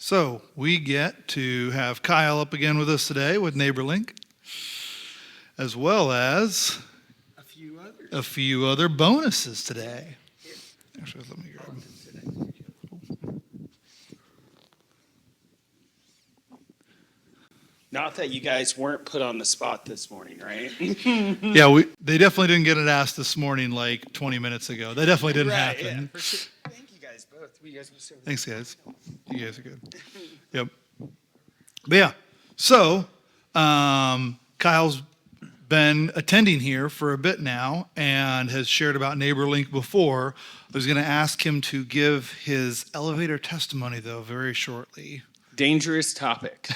So we get to have Kyle up again with us today with NeighborLink, as well as a few other bonuses today. Actually, let me grab them. Not that you guys weren't put on the spot this morning, right? Yeah, they definitely didn't get it asked this morning like 20 minutes ago. That definitely didn't happen. Yeah, for sure. Thank you guys both. You guys were so Thanks, guys. You guys are good. Yep. But yeah, so Kyle's been attending here for a bit now and has shared about NeighborLink before. I was going to ask him to give his elevator testimony, though, very shortly. dangerous topic.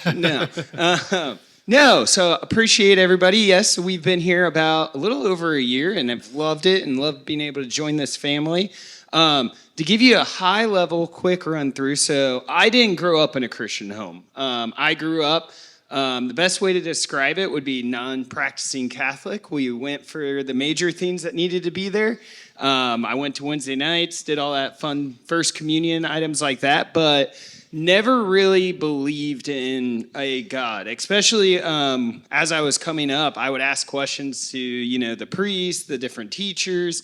No, so appreciate everybody. Yes, we've been here about a little over a year and have loved it and loved being able to join this family. To give you a high level quick run through, so I didn't grow up in a Christian home. I grew up, the best way to describe it would be non-practicing Catholic. We went for the major things that needed to be there. I went to Wednesday nights, did all that fun First Communion items like that, but never really believed in a God, especially as I was coming up. I would ask questions to, the priests, the different teachers.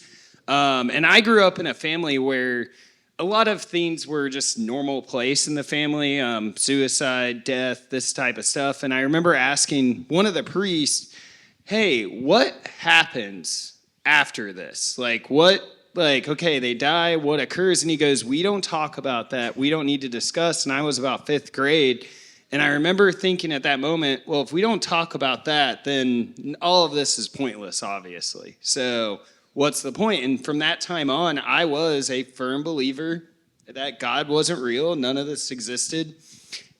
And I grew up in a family where a lot of things were just normal place in the family, suicide, death, this type of stuff. And I remember asking one of the priests, hey, what happens after this? Okay, they die, what occurs? And he goes, we don't talk about that. We don't need to discuss. And I was about 5th grade. And I remember thinking at that moment, well, if we don't talk about that, then all of this is pointless, obviously. So what's the point? And from that time on, I was a firm believer that God wasn't real. None of this existed.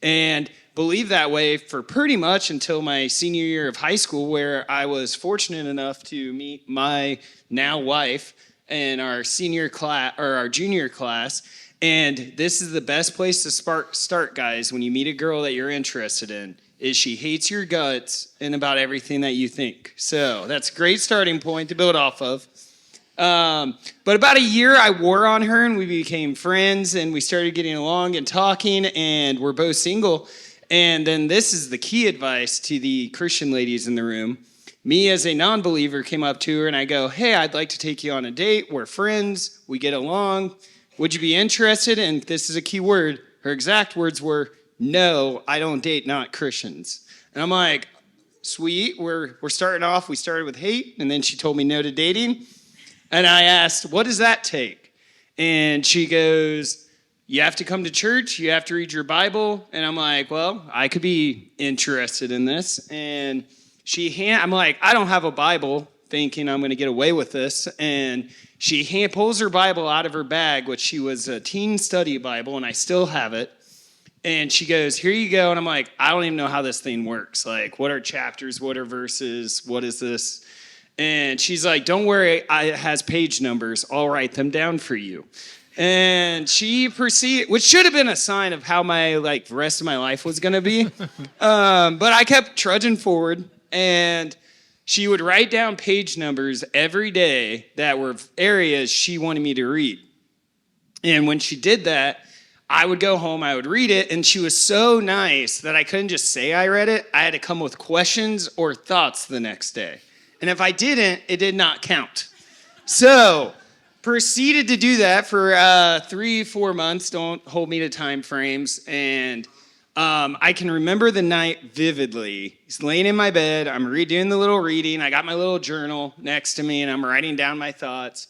And believed that way for pretty much until my senior year of high school, where I was fortunate enough to meet my now wife in our senior class or our junior class. And this is the best place to start, guys, when you meet a girl that you're interested in, is she hates your guts and about everything that you think. So that's a great starting point to build off of. But about a year I wore on her and we became friends and we started getting along and talking, and we're both single. And then this is the key advice to the Christian ladies in the room. Me as a non-believer came up to her and I go, hey, I'd like to take you on a date. We're friends. We get along. Would you be interested? And this is a key word. Her exact words were, no, I don't date not Christians. And I'm like, sweet, we're starting off. We started with hate, and then she told me no to dating. And I asked, what does that take? And she goes, you have to come to church. You have to read your Bible. And I'm like, well, I could be interested in this. And I'm like, I don't have a Bible, thinking I'm going to get away with this. And she pulls her Bible out of her bag, which was a teen study Bible, and I still have it. And she goes, here you go. And I'm like, I don't even know how this thing works. Like, what are chapters? What are verses? What is this? And she's like, don't worry, it has page numbers. I'll write them down for you. And she proceeded, which should have been a sign of how my rest of my life was going to be. But I kept trudging forward, and she would write down page numbers every day that were areas she wanted me to read. And when she did that, I would go home, I would read it, and she was so nice that I couldn't just say I read it. I had to come with questions or thoughts the next day. And if I didn't, it did not count. So proceeded to do that for 3-4 months. Don't hold me to time frames. And I can remember the night vividly. He's laying in my bed. I'm redoing the little reading. I got my little journal next to me, and I'm writing down my thoughts.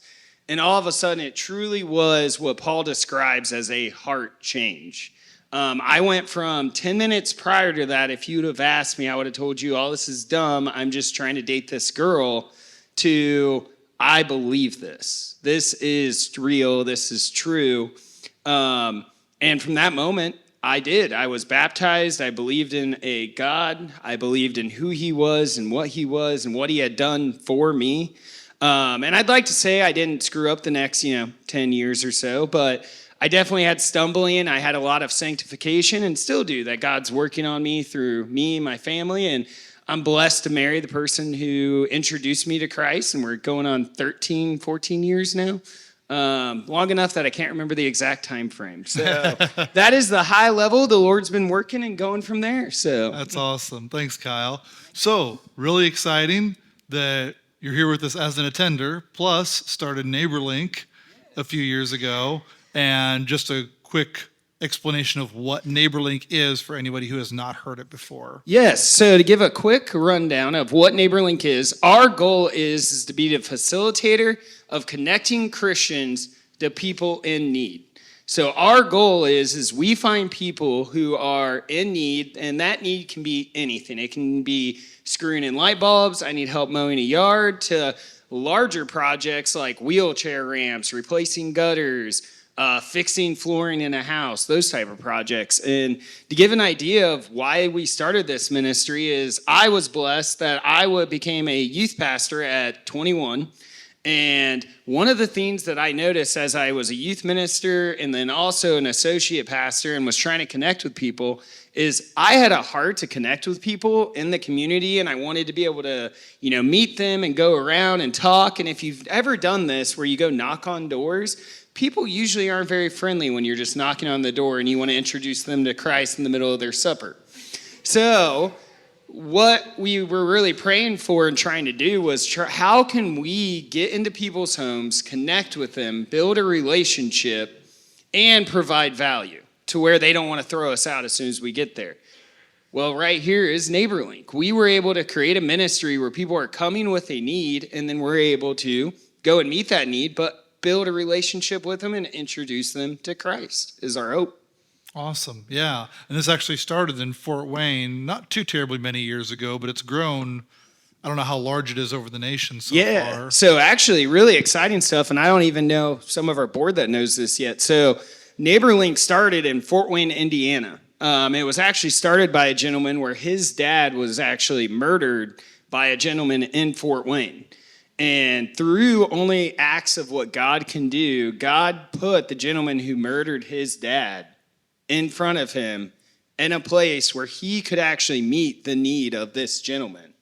And all of a sudden, it truly was what Paul describes as a heart change. I went from 10 minutes prior to that, if you'd have asked me, I would have told you, all this is dumb. I'm just trying to date this girl, to I believe this. This is real. This is true. And from that moment, I did. I was baptized. I believed in a God. I believed in who he was and what he had done for me. And I'd like to say I didn't screw up the next, 10 years or so, but I definitely had stumbling. I had a lot of sanctification and still do, that God's working on me through me and my family. And I'm blessed to marry the person who introduced me to Christ. And we're going on 13, 14 years now. long enough that I can't remember the exact time frame. So that is the high level. The Lord's been working and going from there. So That's awesome. Thanks, Kyle. So, really exciting that you're here with us as an attender, plus started NeighborLink a few years ago. And just a quick explanation of what NeighborLink is for anybody who has not heard it before. yes, so to give a quick rundown of what NeighborLink is, our goal is to be the facilitator of connecting Christians to people in need. So our goal is we find people who are in need, and that need can be anything. It can be screwing in light bulbs, I need help mowing a yard, to larger projects like wheelchair ramps, replacing gutters, fixing flooring in a house, those type of projects. And to give an idea of why we started this ministry is I was blessed that I became a youth pastor at 21. And one of the things that I noticed as I was a youth minister and then also an associate pastor and was trying to connect with people is I had a heart to connect with people in the community, and I wanted to be able to, meet them and go around and talk. And if you've ever done this where you go knock on doors, people usually aren't very friendly when you're just knocking on the door and you want to introduce them to Christ in the middle of their supper. So what we were really praying for and trying to do was how can we get into people's homes, connect with them, build a relationship, and provide value to where they don't want to throw us out as soon as we get there. Well, right here is NeighborLink. We were able to create a ministry where people are coming with a need, and then we're able to go and meet that need, but build a relationship with them and introduce them to Christ is our hope. Awesome. Yeah. And this actually started in Fort Wayne not too terribly many years ago, but it's grown. I don't know how large it is over the nation so far. So actually really exciting stuff. And I don't even know some of our board that knows this yet. So NeighborLink started in Fort Wayne, Indiana. It was actually started by a gentleman where his dad was actually murdered by a gentleman in Fort Wayne. And through only acts of what God can do, God put the gentleman who murdered his dad in front of him in a place where he could actually meet the need of this gentleman.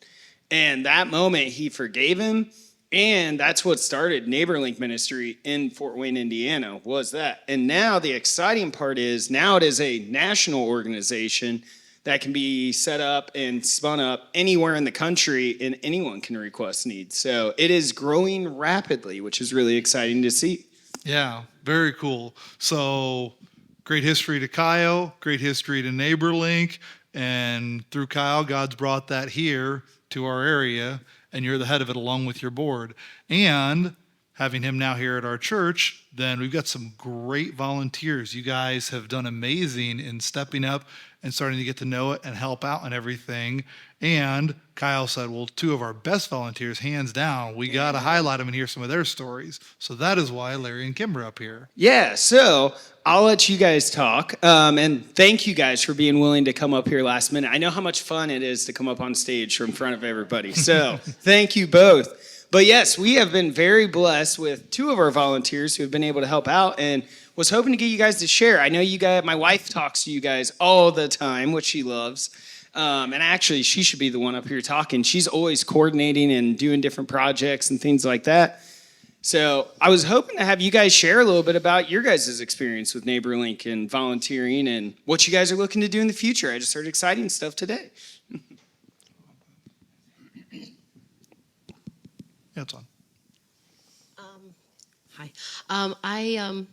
And that moment, he forgave him, and that's what started NeighborLink Ministry in Fort Wayne, Indiana, was that. And now the exciting part is now it is a national organization that can be set up and spun up anywhere in the country, and anyone can request needs. So it is growing rapidly, which is really exciting to see. Yeah, very cool. So great history to Kyle, great history to NeighborLink, and through Kyle, God's brought that here to our area, and you're the head of it along with your board. And having him now here at our church, then we've got some great volunteers. You guys have done amazing in stepping up and starting to get to know it and help out and everything. And Kyle said, well, two of our best volunteers, hands down, we got to highlight them and hear some of their stories. So that is why Larry and Kim are up here. Yeah, so I'll let you guys talk. And thank you guys for being willing to come up here last minute. I know how much fun it is to come up on stage in front of everybody. So thank you both. But yes, we have been very blessed with two of our volunteers who have been able to help out and was hoping to get you guys to share. I know you guys, my wife talks to you guys all the time, which she loves. And actually, she should be the one up here talking. She's always coordinating and doing different projects and things like that. So I was hoping to have you guys share a little bit about your guys' experience with NeighborLink and volunteering and what you guys are looking to do in the future. I just heard exciting stuff today. Yeah, it's on. Hi. I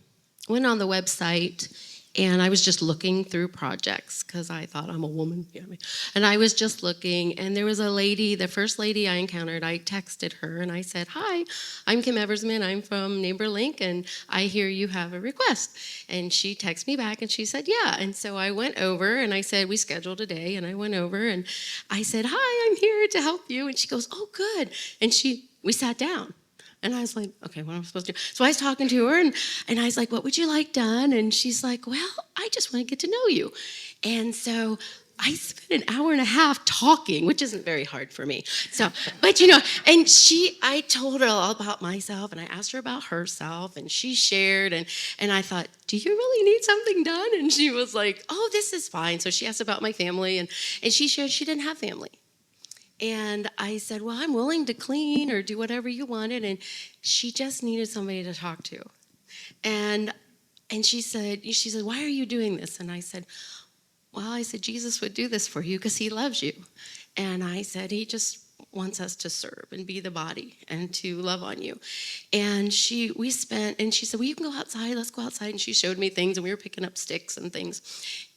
went on the website and I was just looking through projects because I thought I'm a woman. You know what I mean? And I was just looking, and there was a lady, the first lady I encountered, I texted her and I said, hi, I'm Kim Eversman. I'm from NeighborLink, and I hear you have a request. And she texted me back and she said, yeah. And so I went over and I said, we scheduled a day, and I went over and I said, hi, I'm here to help you. And she goes, oh, good. And we sat down. And I was like, okay, what am I supposed to do? So I was talking to her, and I was like, what would you like done? And she's like, well, I just want to get to know you. And so I spent an hour and a half talking, which isn't very hard for me. So, but and I told her all about myself, and I asked her about herself, and she shared, and I thought, do you really need something done? And she was like, oh, this is fine. So she asked about my family, and she shared she didn't have family. And I said, well, I'm willing to clean or do whatever you wanted. And she just needed somebody to talk to. And she said, why are you doing this? And I said, well, I said, Jesus would do this for you because he loves you. And I said, he just wants us to serve and be the body and to love on you. And she said, well, you can go outside. Let's go outside. And she showed me things, and we were picking up sticks and things.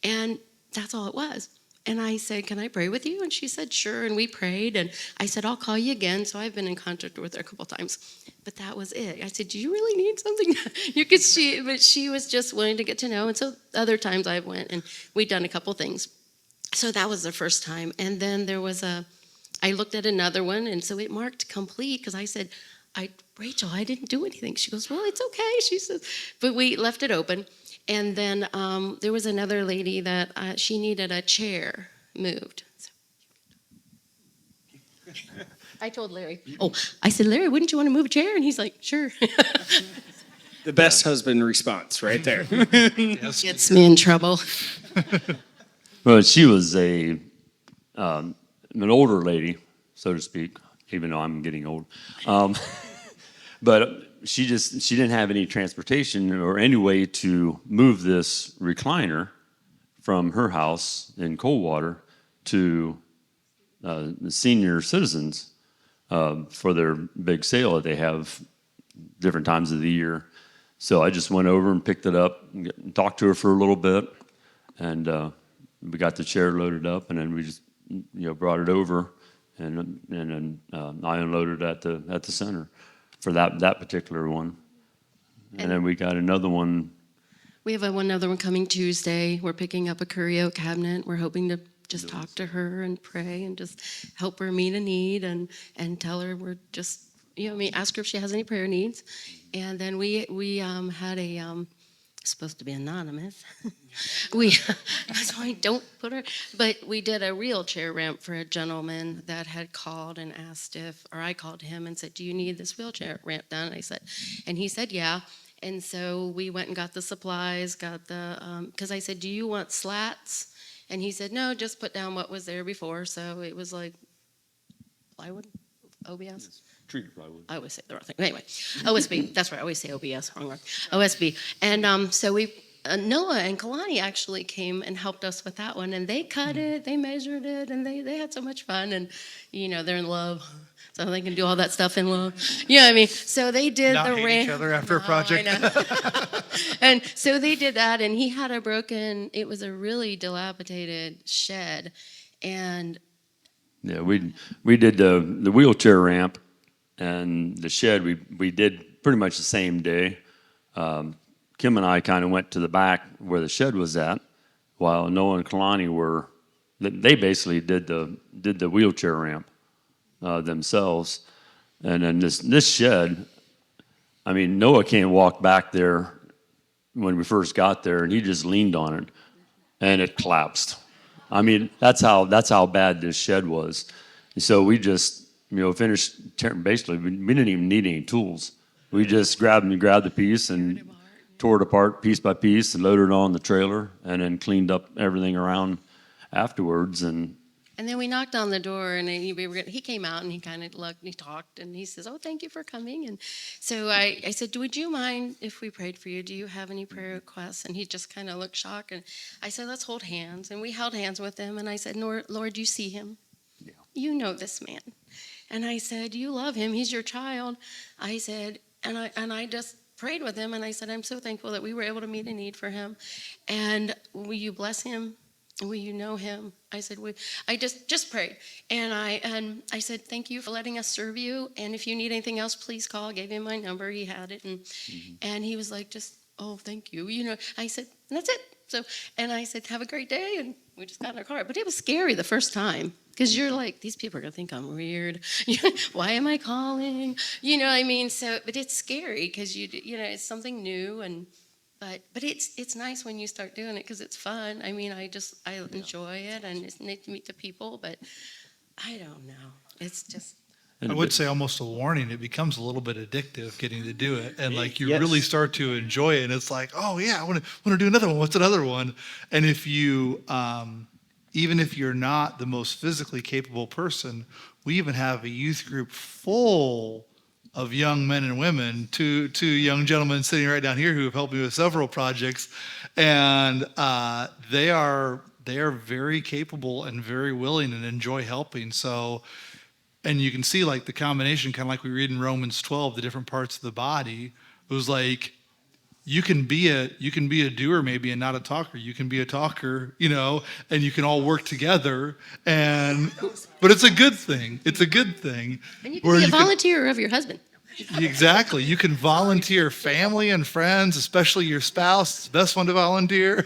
And that's all it was. And I said, can I pray with you? And she said, sure. And we prayed. And I said, I'll call you again. So I've been in contact with her a couple times. But that was it. I said, do you really need something? But she was just willing to get to know. And so other times I went and we'd done a couple things. So that was the first time. And then I looked at another one. And so it marked complete because I said, Rachel, I didn't do anything. She goes, well, it's okay. She says, but we left it open. And then there was another lady that she needed a chair moved. So I told Larry, I said, Larry, wouldn't you want to move a chair? And he's like, sure. The best husband response right there. Yes. Gets me in trouble. Well, she was an older lady, so to speak, even though I'm getting old. But she didn't have any transportation or any way to move this recliner from her house in Coldwater to the senior citizens for their big sale that they have different times of the year. So I just went over and picked it up and talked to her for a little bit, and we got the chair loaded up, and then we just brought it over, and then I unloaded at the center for that particular one, and then we got another one. We have another one coming Tuesday. We're picking up a curio cabinet. We're hoping to just talk to her and pray and just help her meet a need and tell her we're just, ask her if she has any prayer needs. And then we had supposed to be anonymous. So I don't put her, but we did a wheelchair ramp for a gentleman that had called and asked I called him and said, do you need this wheelchair ramp done? And he said, yeah. And so we went and got the supplies, because I said, do you want slats? And he said, no, just put down what was there before. So it was like plywood, OBS. Treated plywood. I always say the wrong thing. Anyway, OSB. That's right. I always say OBS. Wrong word. OSB. And so Noah and Kalani actually came and helped us with that one. And they cut it, they measured it, and they had so much fun. And, they're in love. So they can do all that stuff in love. So they did Not the hate ramp. each other after a project. I know. And so they did that. And he had it was a really dilapidated shed. And Yeah, we did the wheelchair ramp and the shed. We did pretty much the same day. Kim and I kind of went to the back where the shed was at, while Noah and Kalani they basically did the wheelchair ramp themselves. And then this shed, Noah can't walk back there when we first got there, and he just leaned on it, and it collapsed. That's how bad this shed was. And so we just finished basically. We didn't even need any tools. We just grabbed the piece and tore it apart piece by piece and loaded it on the trailer, and then cleaned up everything around afterwards. And then we knocked on the door, and he came out, and he kind of looked, and he talked, and he says, oh, thank you for coming. And so I said, would you mind if we prayed for you? Do you have any prayer requests? And he just kind of looked shocked. And I said, let's hold hands. And we held hands with him, and I said, Lord, you see him. Yeah. You know this man. And I said, you love him. He's your child. I said, and I just prayed with him, and I said, I'm so thankful that we were able to meet a need for him. And will you bless him? Will you know him? I said, I just prayed. And I said, thank you for letting us serve you. And if you need anything else, please call. I gave him my number. He had it. And he was like, thank you. I said, that's it. So, and I said, have a great day. And we just got in our car. But it was scary the first time, because you're like, these people are going to think I'm weird. Why am I calling? So, but it's scary because it's something new. But it's nice when you start doing it because it's fun. I enjoy it, and it's nice to meet the people. But I don't know. It's just. I would say almost a warning. It becomes a little bit addictive getting to do it, and you Yes. really start to enjoy it. And it's like, oh yeah, I want to do another one. What's another one? And if you, even if you're not the most physically capable person, we even have a youth group full of young men and women, two young gentlemen sitting right down here who have helped me with several projects, and they are very capable and very willing and enjoy helping. So, and you can see like the combination, kind of like we read in Romans 12, the different parts of the body. It was like you can be a doer maybe and not a talker. You can be a talker, and you can all work together. But it's a good thing. It's a good thing. And you can be a volunteer of your husband. Exactly. You can volunteer family and friends, especially your spouse. It's the best one to volunteer.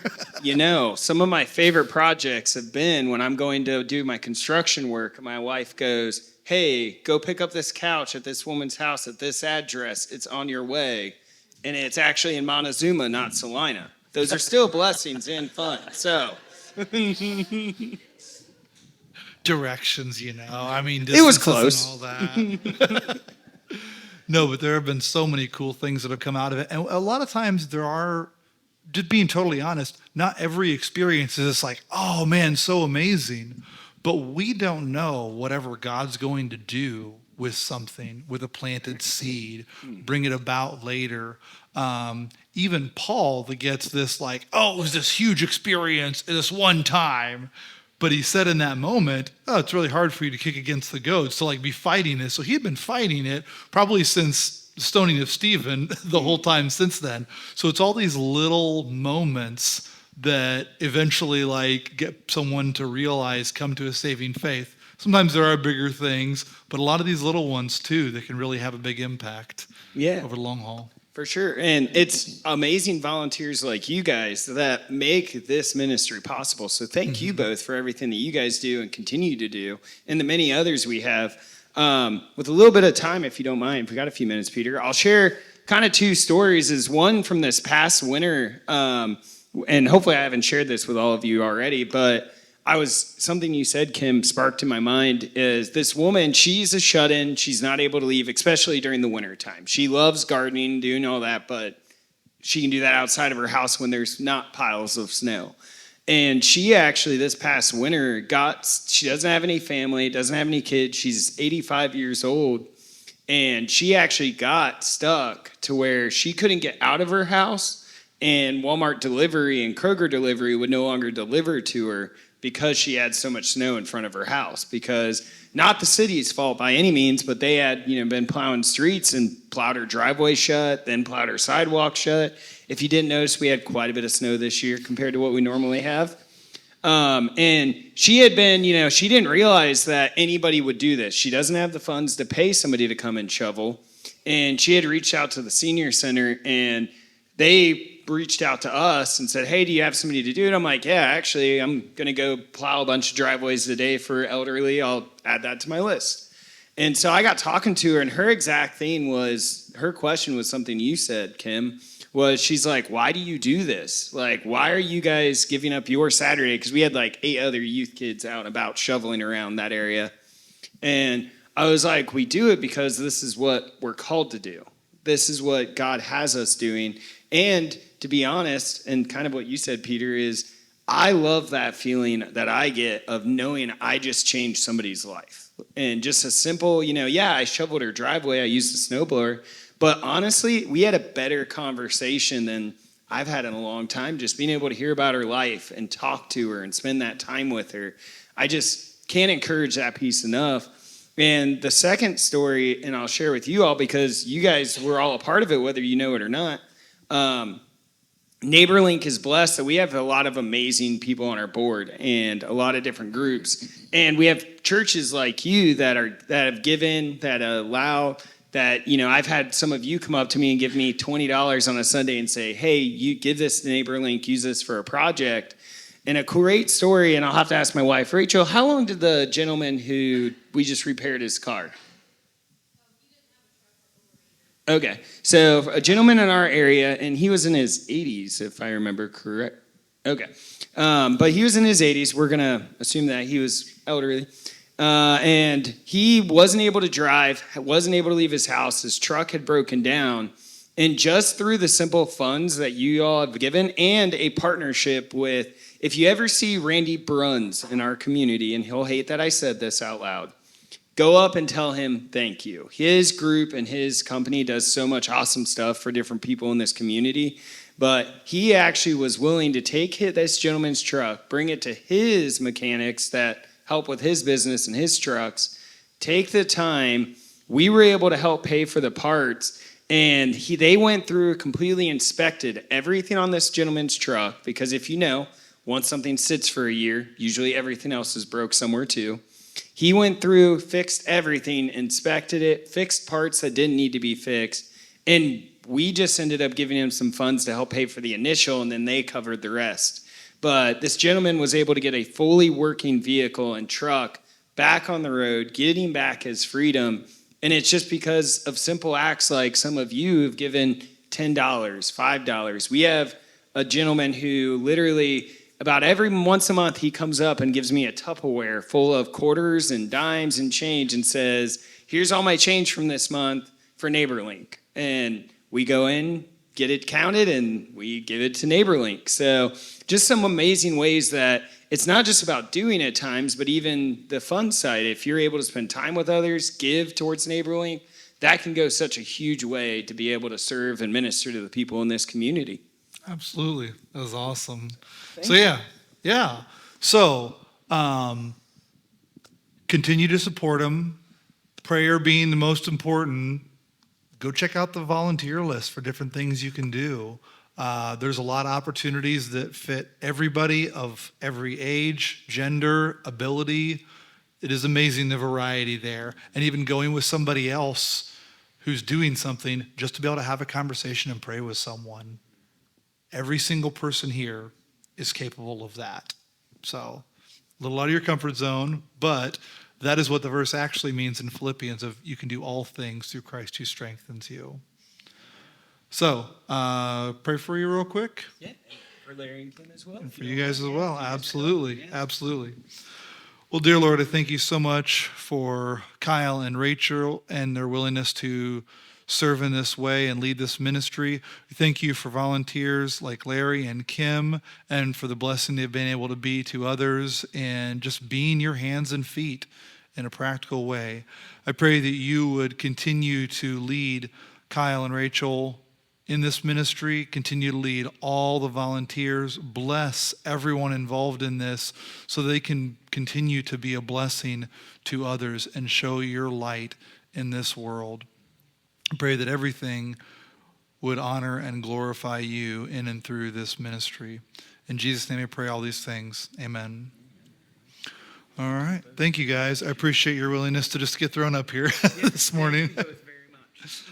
Some of my favorite projects have been when I'm going to do my construction work. My wife goes, hey, go pick up this couch at this woman's house at this address. It's on your way. And it's actually in Montezuma, not Salina. Those are still blessings and fun. So directions, I mean, it was distances close. And all that. No, but there have been so many cool things that have come out of it. And a lot of times there are, just being totally honest, not every experience is just like, oh man, so amazing. But we don't know whatever God's going to do with something, with a planted seed, bring it about later. Even Paul that gets this like, oh, it was this huge experience this one time. But he said in that moment, oh, it's really hard for you to kick against the goads, to like be fighting this. So he had been fighting it probably since the stoning of Stephen, the whole time since then. So it's all these little moments that eventually like get someone to realize, come to a saving faith. Sometimes there are bigger things, but a lot of these little ones too that can really have a big impact over the long haul. For sure. And it's amazing volunteers like you guys that make this ministry possible. So thank you both for everything that you guys do and continue to do, and the many others we have. With a little bit of time, if you don't mind, we got a few minutes, Peter, I'll share kind of two stories. Is one from this past winter, and hopefully I haven't shared this with all of you already, but something you said, Kim, sparked in my mind is this woman, she's a shut-in. She's not able to leave, especially during the winter time. She loves gardening, doing all that, but she can do that outside of her house when there's not piles of snow. And she actually, this past winter, she doesn't have any family, doesn't have any kids. She's 85 years old. And she actually got stuck to where she couldn't get out of her house, and Walmart delivery and Kroger delivery would no longer deliver to her because she had so much snow in front of her house. Because not the city's fault by any means, but they had been plowing streets and plowed her driveway shut, then plowed her sidewalk shut. If you didn't notice, we had quite a bit of snow this year compared to what we normally have. And she had been, she didn't realize that anybody would do this. She doesn't have the funds to pay somebody to come and shovel. And she had reached out to the senior center, and they reached out to us and said, hey, do you have somebody to do it? I'm like, yeah, actually, I'm going to go plow a bunch of driveways today for elderly. I'll add that to my list. And so I got talking to her, and her exact thing was, her question was something you said, Kim, was she's like, why do you do this? Like, why are you guys giving up your Saturday? Because we had like 8 other youth kids out and about shoveling around that area. And I was like, we do it because this is what we're called to do. This is what God has us doing. And to be honest, and kind of what you said, Peter, is I love that feeling that I get of knowing I just changed somebody's life. And just a simple, I shoveled her driveway, I used a snowblower, but honestly, we had a better conversation than I've had in a long time, just being able to hear about her life and talk to her and spend that time with her. I just can't encourage that piece enough. And the second story, and I'll share with you all because you guys were all a part of it, whether you know it or not. NeighborLink is blessed that we have a lot of amazing people on our board and a lot of different groups. And we have churches like you that have given, that allow, that, I've had some of you come up to me and give me $20 on a Sunday and say, hey, you give this to NeighborLink, use this for a project. And a great story, and I'll have to ask my wife, Rachel, how long did the gentleman who we just repaired his car? Okay, so a gentleman in our area, and he was in his 80s, if I remember correct. Okay, but he was in his 80s. We're going to assume that he was elderly. And he wasn't able to drive, wasn't able to leave his house. His truck had broken down. And just through the simple funds that you all have given and a partnership with, if you ever see Randy Bruns in our community, and he'll hate that I said this out loud, go up and tell him thank you. His group and his company does so much awesome stuff for different people in this community. But he actually was willing to take this gentleman's truck, bring it to his mechanics that help with his business and his trucks, take the time. We were able to help pay for the parts, and they went through, completely inspected everything on this gentleman's truck, because if you know, once something sits for a year, usually everything else is broke somewhere too. He went through, fixed everything, inspected it, fixed parts that didn't need to be fixed, and we just ended up giving him some funds to help pay for the initial, and then they covered the rest. But this gentleman was able to get a fully working vehicle and truck back on the road, getting back his freedom. And it's just because of simple acts like some of you have given $10, $5. We have a gentleman who literally about every once a month he comes up and gives me a Tupperware full of quarters and dimes and change and says, here's all my change from this month for NeighborLink. And we go in, get it counted, and we give it to NeighborLink. So just some amazing ways that it's not just about doing at times, but even the fun side. If you're able to spend time with others, give towards NeighborLink, that can go such a huge way to be able to serve and minister to the people in this community. Absolutely. That was awesome. Thank So, yeah. So, continue to support them. Prayer being the most important. Go check out the volunteer list for different things you can do. There's a lot of opportunities that fit everybody of every age, gender, ability. It is amazing the variety there. And even going with somebody else who's doing something, just to be able to have a conversation and pray with someone. Every single person here is capable of that. So, a little out of your comfort zone, but that is what the verse actually means in Philippians of you can do all things through Christ who strengthens you. So, pray for you real quick. Yeah, for Larry and Kim as well. And for you guys as well. Absolutely. Absolutely. Well, dear Lord, I thank you so much for Kyle and Rachel and their willingness to serve in this way and lead this ministry. We thank you for volunteers like Larry and Kim and for the blessing they've been able to be to others and just being your hands and feet in a practical way. I pray that you would continue to lead Kyle and Rachel in this ministry, continue to lead all the volunteers, bless everyone involved in this so they can continue to be a blessing to others and show your light in this world. I pray that everything would honor and glorify you in and through this ministry. In Jesus' name I pray all these things. Amen. All right. Thank you, guys. I appreciate your willingness to just get thrown up here this morning. Thank you both very much.